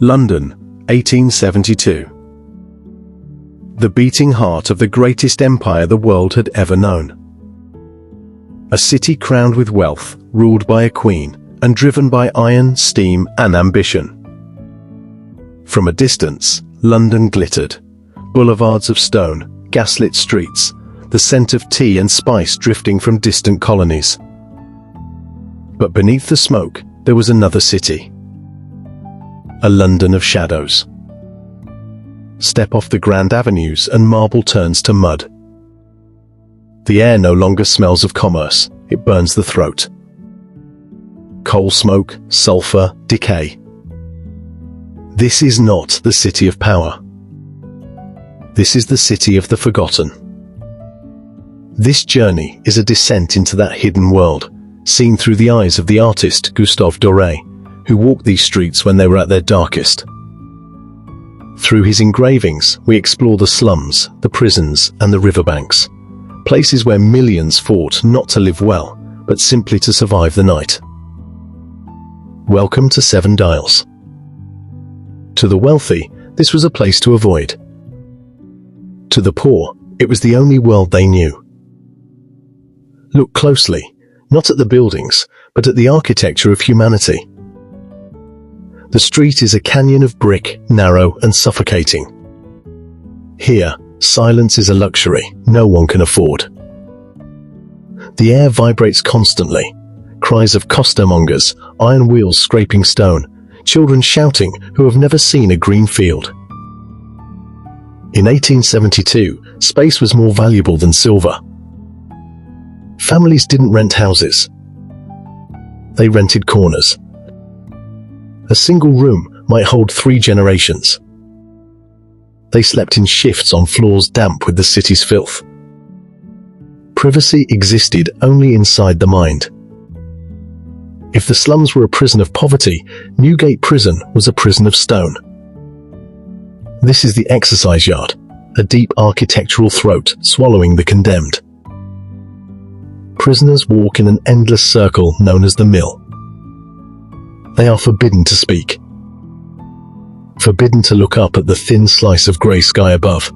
London, 1872. The beating heart of the greatest empire the world had ever known. A city crowned with wealth, ruled by a queen, and driven by iron, steam, and ambition. From a distance, London glittered. Boulevards of stone, gaslit streets, the scent of tea and spice drifting from distant colonies. But beneath the smoke, there was another city. A London of shadows. Step off the grand avenues and marble turns to mud. The air no longer smells of commerce, it burns the throat. Coal smoke, sulfur, decay. This is not the city of power. This is the city of the forgotten. This journey is a descent into that hidden world, seen through the eyes of the artist Gustave Doré, who walked these streets when they were at their darkest. Through his engravings, we explore the slums, the prisons, and the riverbanks, places where millions fought not to live well, but simply to survive the night. Welcome to Seven Dials. To the wealthy, this was a place to avoid. To the poor, it was the only world they knew. Look closely, not at the buildings, but at the architecture of humanity. The street is a canyon of brick, narrow and suffocating. Here, silence is a luxury no one can afford. The air vibrates constantly. Cries of costermongers, iron wheels scraping stone, children shouting who have never seen a green field. In 1872, space was more valuable than silver. Families didn't rent houses. They rented corners. A single room might hold 3 generations. They slept in shifts on floors damp with the city's filth. Privacy existed only inside the mind. If the slums were a prison of poverty, Newgate Prison was a prison of stone. This is the exercise yard, a deep architectural throat swallowing the condemned. Prisoners walk in an endless circle known as the mill. They are forbidden to speak. Forbidden to look up at the thin slice of grey sky above.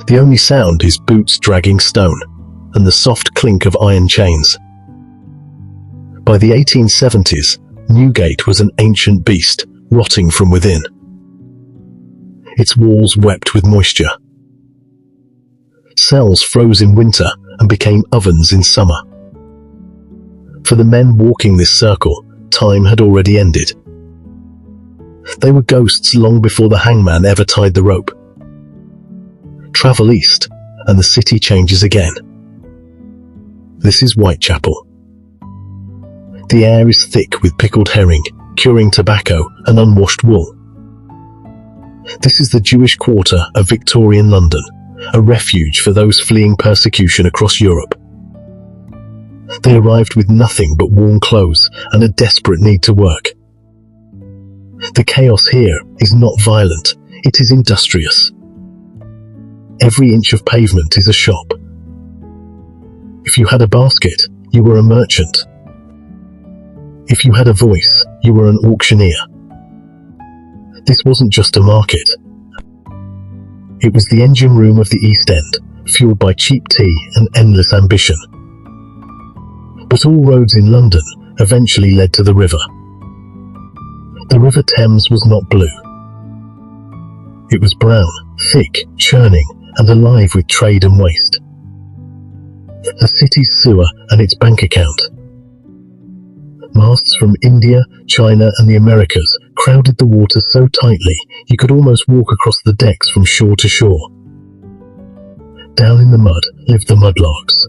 The only sound is boots dragging stone and the soft clink of iron chains. By the 1870s, Newgate was an ancient beast, rotting from within. Its walls wept with moisture. Cells froze in winter and became ovens in summer. For the men walking this circle, time had already ended. They were ghosts long before the hangman ever tied the rope. Travel east, and the city changes again. This is Whitechapel. The air is thick with pickled herring, curing tobacco, and unwashed wool. This is the Jewish quarter of Victorian London, a refuge for those fleeing persecution across Europe. They arrived with nothing but worn clothes and a desperate need to work. The chaos here is not violent, it is industrious. Every inch of pavement is a shop. If you had a basket, you were a merchant. If you had a voice, you were an auctioneer. This wasn't just a market. It was the engine room of the East End, fueled by cheap tea and endless ambition. But all roads in London eventually led to the river. The River Thames was not blue. It was brown, thick, churning, and alive with trade and waste. A city's sewer and its bank account. Masts from India, China, and the Americas crowded the water so tightly you could almost walk across the decks from shore to shore. Down in the mud lived the mudlarks.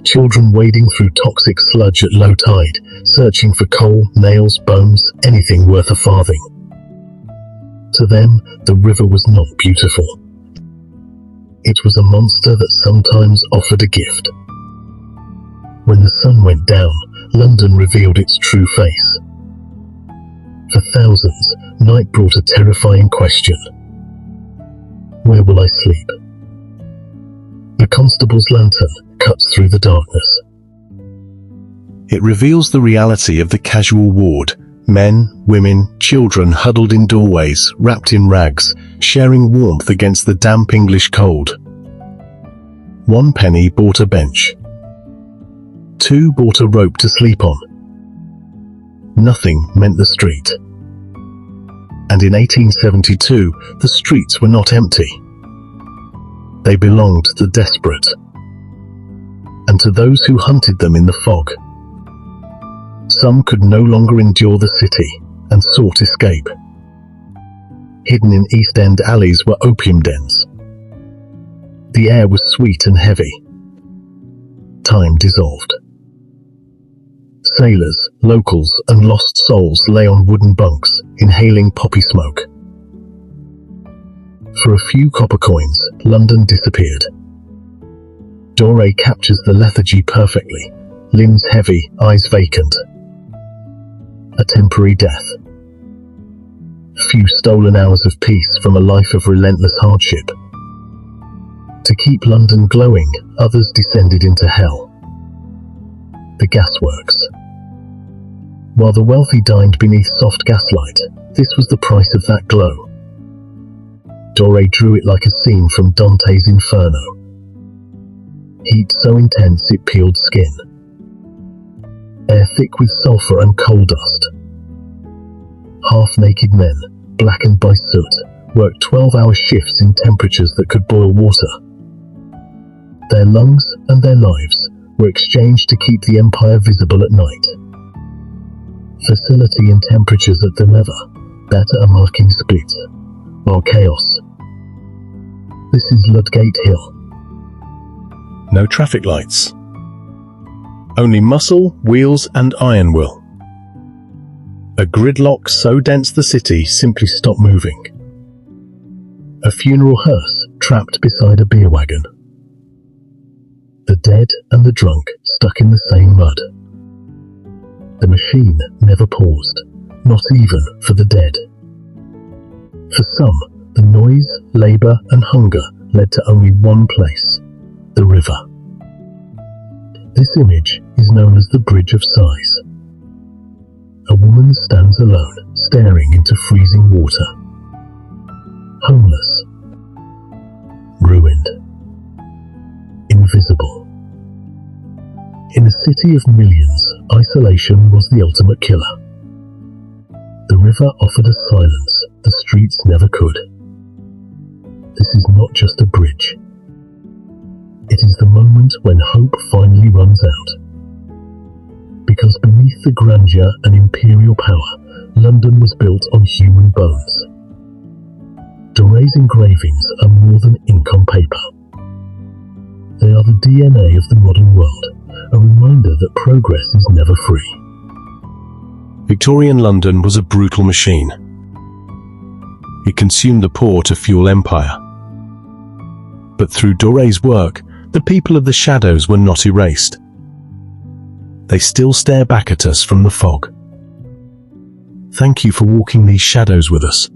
Children wading through toxic sludge at low tide, searching for coal, nails, bones, anything worth a farthing. To them, the river was not beautiful. It was a monster that sometimes offered a gift. When the sun went down, London revealed its true face. For thousands, night brought a terrifying question. Where will I sleep? The constable's lantern cuts through the darkness. It reveals the reality of the casual ward, Men, women, children huddled in doorways, wrapped in rags, sharing warmth against the damp English cold. 1 penny bought a bench. 2 bought a rope to sleep on. Nothing meant the street. And in 1872, the streets were not empty. They belonged to the desperate, and to those who hunted them in the fog. Some could no longer endure the city and sought escape. Hidden in East End alleys were opium dens. The air was sweet and heavy. Time dissolved. Sailors, locals, and lost souls lay on wooden bunks, inhaling poppy smoke. For a few copper coins, London disappeared. Doré captures the lethargy perfectly, limbs heavy, eyes vacant. A temporary death. Few stolen hours of peace from a life of relentless hardship. To keep London glowing, others descended into hell. The gasworks. While the wealthy dined beneath soft gaslight, this was the price of that glow. Doré drew it like a scene from Dante's Inferno. Heat so intense it peeled skin. Air thick with sulphur and coal dust. Half-naked men, blackened by soot, worked 12-hour shifts in temperatures that could boil water. Their lungs and their lives were exchanged to keep the empire visible at night. Facility and temperatures at the lever, that are marking split, while chaos. This is Ludgate Hill. No traffic lights. Only muscle, wheels, and iron will. A gridlock so dense the city simply stopped moving. A funeral hearse trapped beside a beer wagon. The dead and the drunk stuck in the same mud. The machine never paused, not even for the dead. For some, the noise, labour, and hunger led to only one place, the river. This image is known as the Bridge of Sighs. A woman stands alone, staring into freezing water. Homeless. Ruined. Invisible. In a city of millions, isolation was the ultimate killer. The river offered us silence the streets never could. This is not just a bridge. It is the moment when hope finally runs out. Because beneath the grandeur and imperial power, London was built on human bones. Doré's engravings are more than ink on paper. They are the DNA of the modern world, a reminder that progress is never free. Victorian London was a brutal machine. It consumed the poor to fuel empire. But through Doré's work, the people of the shadows were not erased. They still stare back at us from the fog. Thank you for walking these shadows with us.